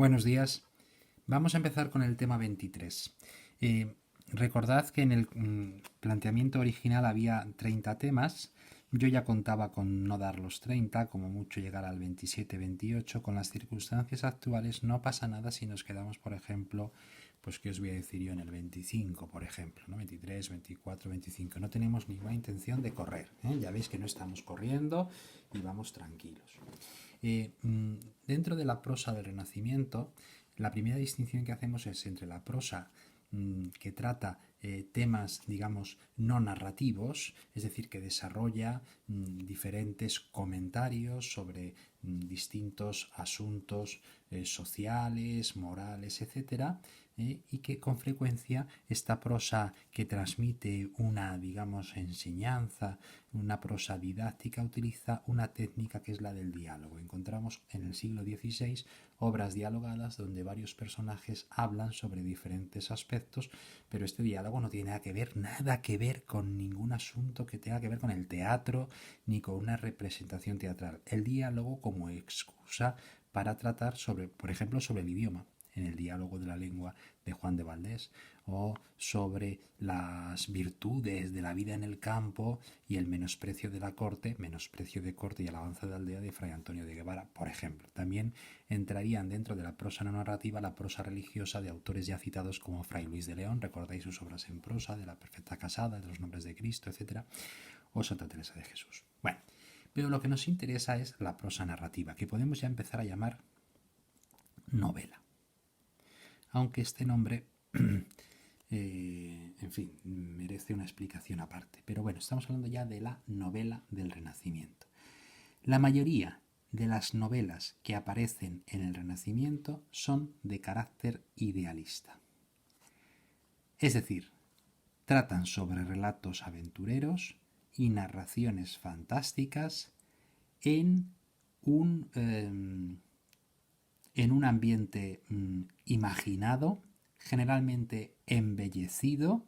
Buenos días. Vamos a empezar con el tema 23. Recordad que en el planteamiento original había 30 temas. Yo ya contaba con no dar los 30, como mucho llegar al 27-28. Con las circunstancias actuales no pasa nada si nos quedamos, por ejemplo, pues qué os voy a decir yo, en el 25, por ejemplo, ¿no? 23, 24, 25. No tenemos ninguna intención de correr, ¿eh? Ya veis que no estamos corriendo y vamos tranquilos. Dentro de la prosa del Renacimiento, la primera distinción que hacemos es entre la prosa que trata temas, digamos, no narrativos, es decir, que desarrolla diferentes comentarios sobre distintos asuntos sociales, morales, etcétera, y que con frecuencia esta prosa que transmite una, digamos, enseñanza, una prosa didáctica, utiliza una técnica que es la del diálogo. Encontramos en el siglo XVI obras dialogadas donde varios personajes hablan sobre diferentes aspectos, pero este diálogo no tiene nada que ver con ningún asunto que tenga que ver con el teatro ni con una representación teatral. El diálogo como excusa para tratar sobre, por ejemplo, sobre el idioma, en el diálogo de la lengua de Juan de Valdés, o sobre las virtudes de la vida en el campo y el menosprecio de la corte, menosprecio de corte y alabanza de aldea de Fray Antonio de Guevara, por ejemplo. También entrarían dentro de la prosa no narrativa la prosa religiosa de autores ya citados como Fray Luis de León, recordáis sus obras en prosa, de la Perfecta Casada, de los Nombres de Cristo, etc., o Santa Teresa de Jesús. Bueno, pero lo que nos interesa es la prosa narrativa, que podemos ya empezar a llamar novela. Aunque este nombre, en fin, merece una explicación aparte. Pero bueno, estamos hablando ya de la novela del Renacimiento. La mayoría de las novelas que aparecen en el Renacimiento son de carácter idealista. Es decir, tratan sobre relatos aventureros y narraciones fantásticas en un ambiente imaginado, generalmente embellecido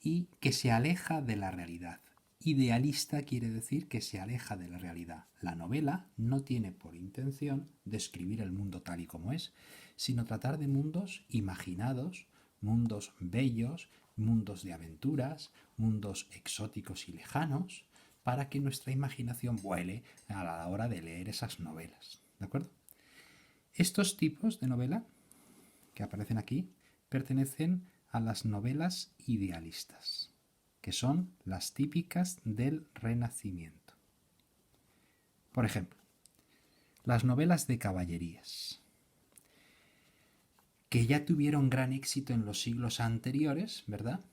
y que se aleja de la realidad. Idealista quiere decir que se aleja de la realidad. La novela no tiene por intención describir el mundo tal y como es, sino tratar de mundos imaginados, mundos bellos, mundos de aventuras, mundos exóticos y lejanos, para que nuestra imaginación vuele a la hora de leer esas novelas. ¿De acuerdo? Estos tipos de novela que aparecen aquí pertenecen a las novelas idealistas, que son las típicas del Renacimiento. Por ejemplo, las novelas de caballerías, que ya tuvieron gran éxito en los siglos anteriores, ¿verdad?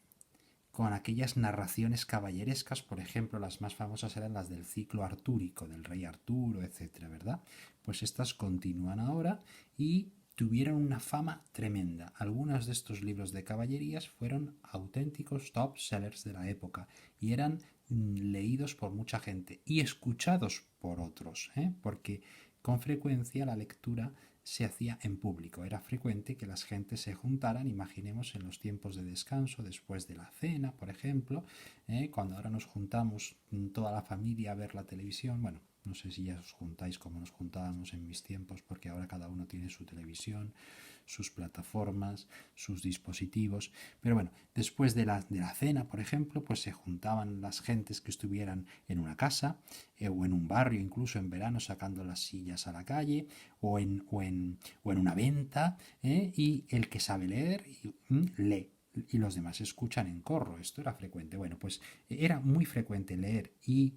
Con aquellas narraciones caballerescas, por ejemplo, las más famosas eran las del ciclo artúrico, del rey Arturo, etcétera, ¿verdad? Pues estas continúan ahora y tuvieron una fama tremenda. Algunos de estos libros de caballerías fueron auténticos top sellers de la época y eran leídos por mucha gente y escuchados por otros, porque con frecuencia la lectura se hacía en público. Era frecuente que las gentes se juntaran, imaginemos en los tiempos de descanso, después de la cena, por ejemplo, cuando ahora nos juntamos toda la familia a ver la televisión. Bueno, no sé si ya os juntáis como nos juntábamos en mis tiempos, porque ahora cada uno tiene su televisión, sus plataformas, sus dispositivos. Pero bueno, después de la cena, por ejemplo, pues se juntaban las gentes que estuvieran en una casa o en un barrio, incluso en verano, sacando las sillas a la calle o en una venta, y el que sabe leer lee y los demás escuchan en corro. Esto era frecuente. Bueno, pues era muy frecuente leer y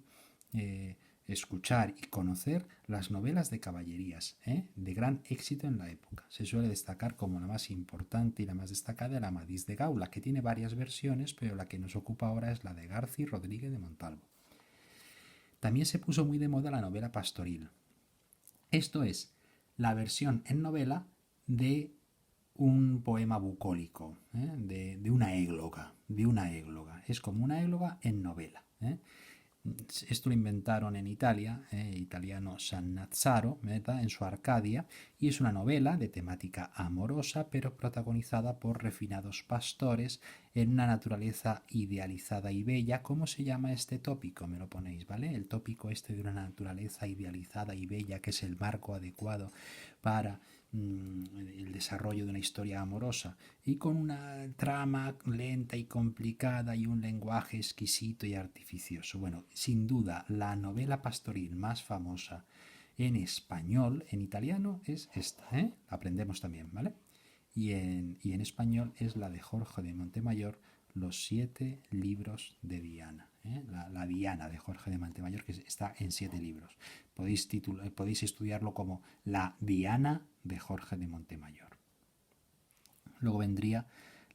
escuchar y conocer las novelas de caballerías, de gran éxito en la época. Se suele destacar como la más importante y la más destacada el Amadís de Gaula, que tiene varias versiones, pero la que nos ocupa ahora es la de Garci Rodríguez de Montalvo. También se puso muy de moda la novela pastoril. Esto es la versión en novela de un poema bucólico, de una égloga, Es como una égloga en novela. Esto lo inventaron en Italia, italiano Sannazaro, ¿verdad? En su Arcadia, y es una novela de temática amorosa, pero protagonizada por refinados pastores en una naturaleza idealizada y bella. ¿Cómo se llama este tópico? Me lo ponéis, ¿vale? El tópico este de una naturaleza idealizada y bella, que es el marco adecuado para desarrollo de una historia amorosa y con una trama lenta y complicada y un lenguaje exquisito y artificioso. Bueno, sin duda, la novela pastoril más famosa en español, en italiano, es esta, ¿eh? La aprendemos también, ¿vale? Y en español es la de Jorge de Montemayor, Los 7 libros de Diana. La Diana de Jorge de Montemayor, que está en 7 libros. Podéis estudiarlo como La Diana de Jorge de Montemayor. Luego vendría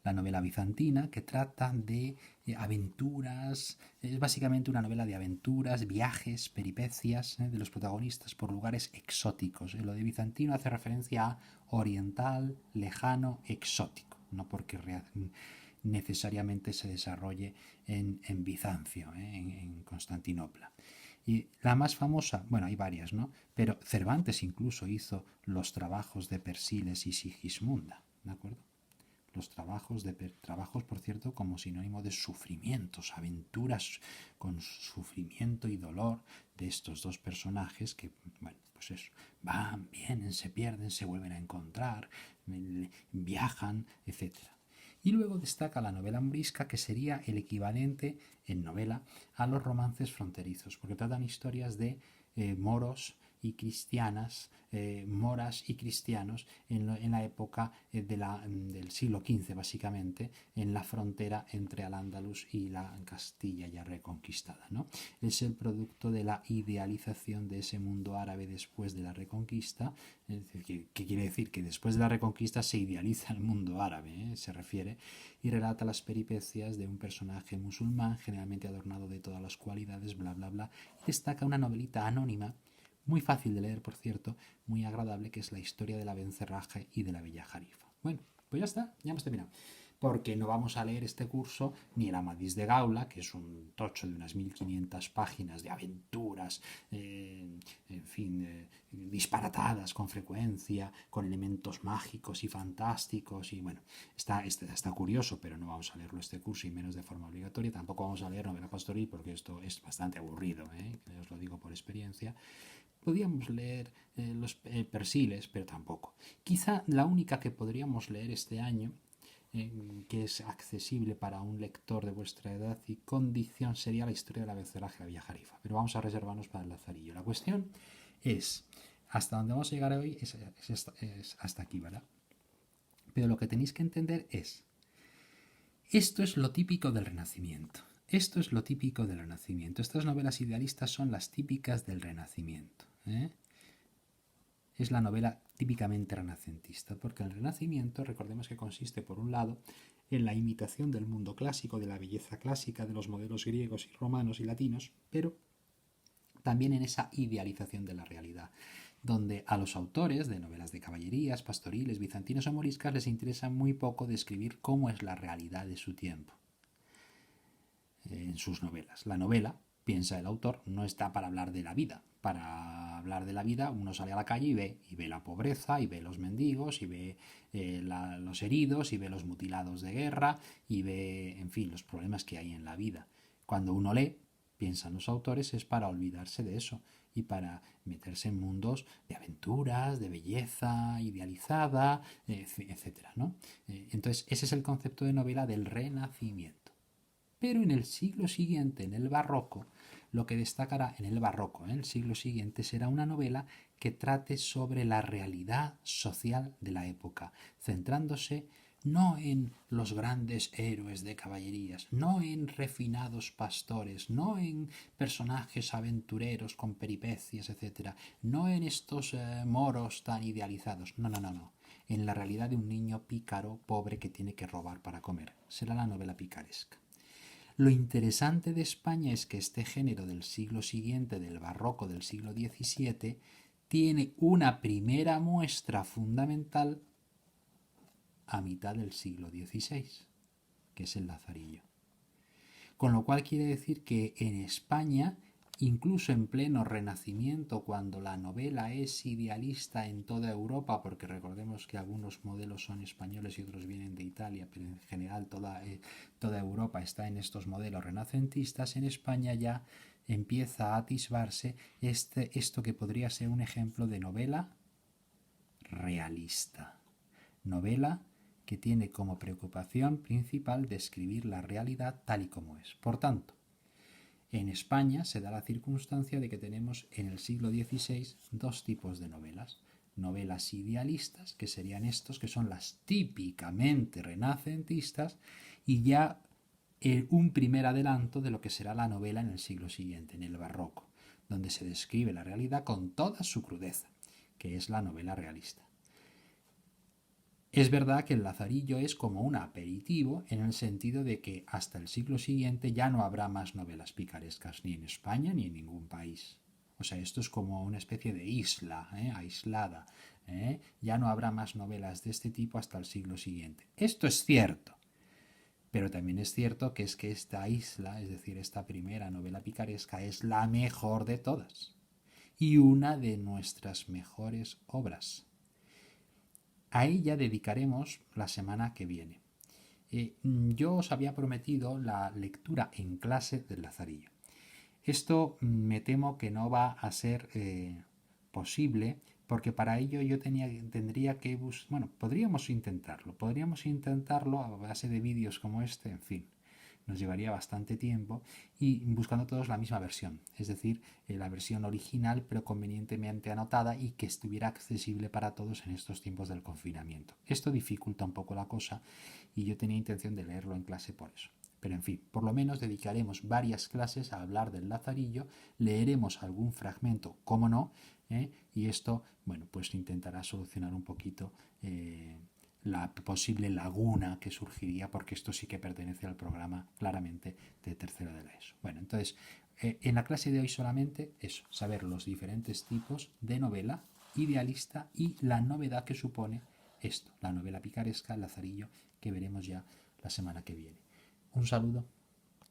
la novela bizantina, que trata de aventuras, es básicamente una novela de aventuras, viajes, peripecias de los protagonistas por lugares exóticos. Lo de bizantino hace referencia a oriental, lejano, exótico, no porque necesariamente se desarrolle en Bizancio, en Constantinopla. Y la más famosa, bueno, hay varias, ¿no? Pero Cervantes incluso hizo los trabajos de Persiles y Sigismunda, ¿de acuerdo? Los trabajos, por cierto, como sinónimo de sufrimientos, aventuras con sufrimiento y dolor de estos dos personajes que, bueno, pues eso, van, vienen, se pierden, se vuelven a encontrar, viajan, etc. Y luego destaca la novela morisca, que sería el equivalente en novela a los romances fronterizos, porque tratan historias de moros y cristianas, moras y cristianos en la época del siglo XV, básicamente, en la frontera entre Al-Ándalus y la Castilla ya reconquistada, ¿no? Es el producto de la idealización de ese mundo árabe después de la Reconquista. Es decir, ¿qué quiere decir? Que después de la Reconquista se idealiza el mundo árabe, se refiere, y relata las peripecias de un personaje musulmán, generalmente adornado de todas las cualidades, bla, bla, bla, y destaca una novelita anónima, muy fácil de leer, por cierto, muy agradable, que es la historia de la Bencerraje y de la Bella Jarifa. Bueno, pues ya está, ya hemos terminado. Porque no vamos a leer este curso ni el Amadís de Gaula, que es un tocho de unas 1500 páginas de aventuras, en fin, disparatadas con frecuencia, con elementos mágicos y fantásticos, y bueno, está curioso, pero no vamos a leerlo este curso, y menos de forma obligatoria. Tampoco vamos a leer novela pastoril, porque esto es bastante aburrido, os lo digo por experiencia. Podríamos leer los Persiles, pero tampoco. Quizá la única que podríamos leer este año, que es accesible para un lector de vuestra edad y condición, sería la historia de la Becerraje de la Bella Jarifa. Pero vamos a reservarnos para el Lazarillo. La cuestión es, hasta donde vamos a llegar hoy es hasta aquí, ¿verdad? Pero lo que tenéis que entender es, esto es lo típico del Renacimiento. Esto es lo típico del Renacimiento. Estas novelas idealistas son las típicas del Renacimiento. Es la novela típicamente renacentista, porque el Renacimiento, recordemos que consiste, por un lado, en la imitación del mundo clásico, de la belleza clásica, de los modelos griegos y romanos y latinos, pero también en esa idealización de la realidad, donde a los autores de novelas de caballerías, pastoriles, bizantinos o moriscas les interesa muy poco describir cómo es la realidad de su tiempo en sus novelas. La novela, piensa el autor, no está para hablar de la vida. Para hablar de la vida uno sale a la calle y ve la pobreza, y ve los mendigos, y ve los heridos, y ve los mutilados de guerra, y ve, en fin, los problemas que hay en la vida. Cuando uno lee, piensan los autores, es para olvidarse de eso y para meterse en mundos de aventuras, de belleza idealizada, etc., ¿no? Entonces, ese es el concepto de novela del Renacimiento. Pero en el siglo siguiente, en el barroco, lo que destacará en el barroco, en el siglo siguiente, será una novela que trate sobre la realidad social de la época, centrándose no en los grandes héroes de caballerías, no en refinados pastores, no en personajes aventureros con peripecias, etc., no en estos moros tan idealizados, no, en la realidad de un niño pícaro, pobre, que tiene que robar para comer. Será la novela picaresca. Lo interesante de España es que este género del siglo siguiente, del barroco del siglo XVII, tiene una primera muestra fundamental a mitad del siglo XVI, que es el Lazarillo. Con lo cual quiere decir que en España, incluso en pleno Renacimiento, cuando la novela es idealista en toda Europa, porque recordemos que algunos modelos son españoles y otros vienen de Italia, pero en general toda Europa está en estos modelos renacentistas, en España ya empieza a atisbarse esto que podría ser un ejemplo de novela realista. Novela que tiene como preocupación principal describir la realidad tal y como es. Por tanto, en España se da la circunstancia de que tenemos en el siglo XVI dos tipos de novelas. Novelas idealistas, que serían estos, que son las típicamente renacentistas, y ya un primer adelanto de lo que será la novela en el siglo siguiente, en el barroco, donde se describe la realidad con toda su crudeza, que es la novela realista. Es verdad que el Lazarillo es como un aperitivo en el sentido de que hasta el siglo siguiente ya no habrá más novelas picarescas ni en España ni en ningún país. O sea, esto es como una especie de isla, aislada. Ya no habrá más novelas de este tipo hasta el siglo siguiente. Esto es cierto. Pero también es cierto que esta isla, es decir, esta primera novela picaresca, es la mejor de todas. Y una de nuestras mejores obras. A ella dedicaremos la semana que viene. Yo os había prometido la lectura en clase del Lazarillo. Esto me temo que no va a ser posible porque para ello yo tendría que podríamos intentarlo a base de vídeos como este, en fin. Nos llevaría bastante tiempo y buscando todos la misma versión, es decir, la versión original pero convenientemente anotada y que estuviera accesible para todos en estos tiempos del confinamiento. Esto dificulta un poco la cosa y yo tenía intención de leerlo en clase por eso. Pero en fin, por lo menos dedicaremos varias clases a hablar del Lazarillo, leeremos algún fragmento, cómo no, y esto, pues intentará solucionar un poquito la posible laguna que surgiría, porque esto sí que pertenece al programa claramente de tercero de la ESO. Bueno, entonces, en la clase de hoy solamente eso, saber los diferentes tipos de novela idealista y la novedad que supone esto, la novela picaresca, el Lazarillo, que veremos ya la semana que viene. Un saludo.